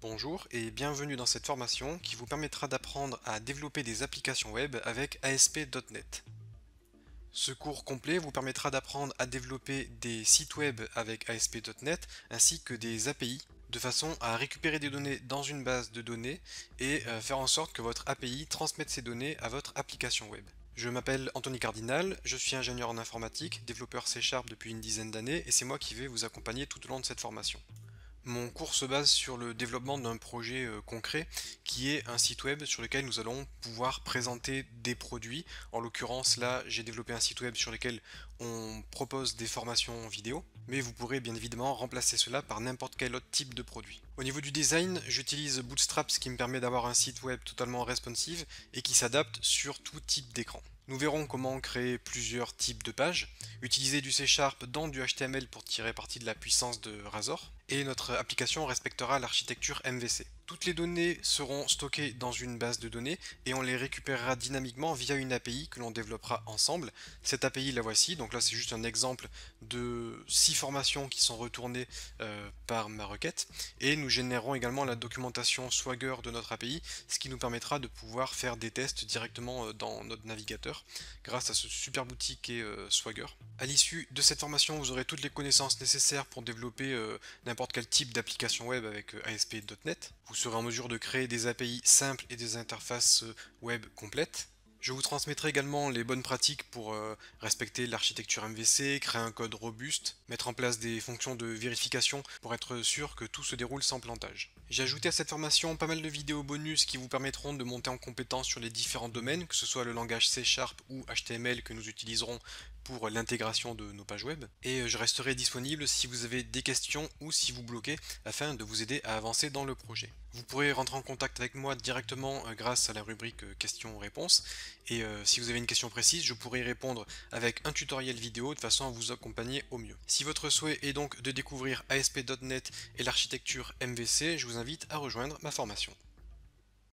Bonjour et bienvenue dans cette formation qui vous permettra d'apprendre à développer des applications web avec ASP.NET. Ce cours complet vous permettra d'apprendre à développer des sites web avec ASP.NET ainsi que des API de façon à récupérer des données dans une base de données et faire en sorte que votre API transmette ces données à votre application web. Je m'appelle Anthony Cardinal, je suis ingénieur en informatique, développeur C# depuis une dizaine d'années et c'est moi qui vais vous accompagner tout au long de cette formation. Mon cours se base sur le développement d'un projet concret qui est un site web sur lequel nous allons pouvoir présenter des produits. En l'occurrence, là, j'ai développé un site web sur lequel on propose des formations vidéo, mais vous pourrez bien évidemment remplacer cela par n'importe quel autre type de produit. Au niveau du design, j'utilise Bootstrap, ce qui me permet d'avoir un site web totalement responsive et qui s'adapte sur tout type d'écran. Nous verrons comment créer plusieurs types de pages, utiliser du C# dans du HTML pour tirer parti de la puissance de Razor, et notre application respectera l'architecture MVC. Toutes les données seront stockées dans une base de données et on les récupérera dynamiquement via une API que l'on développera ensemble. Cette API la voici, donc là c'est juste un exemple de 6 formations qui sont retournées par ma requête et nous générerons également la documentation Swagger de notre API, ce qui nous permettra de pouvoir faire des tests directement dans notre navigateur grâce à ce super outil qu'est Swagger. À l'issue de cette formation, vous aurez toutes les connaissances nécessaires pour développer n'importe quel type d'application web avec ASP.NET. Vous serez en mesure de créer des API simples et des interfaces web complètes. Je vous transmettrai également les bonnes pratiques pour respecter l'architecture MVC, créer un code robuste, mettre en place des fonctions de vérification pour être sûr que tout se déroule sans plantage. J'ai ajouté à cette formation pas mal de vidéos bonus qui vous permettront de monter en compétence sur les différents domaines, que ce soit le langage C# ou HTML que nous utiliserons pour l'intégration de nos pages web. Et je resterai disponible si vous avez des questions ou si vous bloquez afin de vous aider à avancer dans le projet. Vous pourrez rentrer en contact avec moi directement grâce à la rubrique questions-réponses et si vous avez une question précise, je pourrai y répondre avec un tutoriel vidéo de façon à vous accompagner au mieux. Si votre souhait est donc de découvrir ASP.NET et l'architecture MVC, je vous invite à rejoindre ma formation.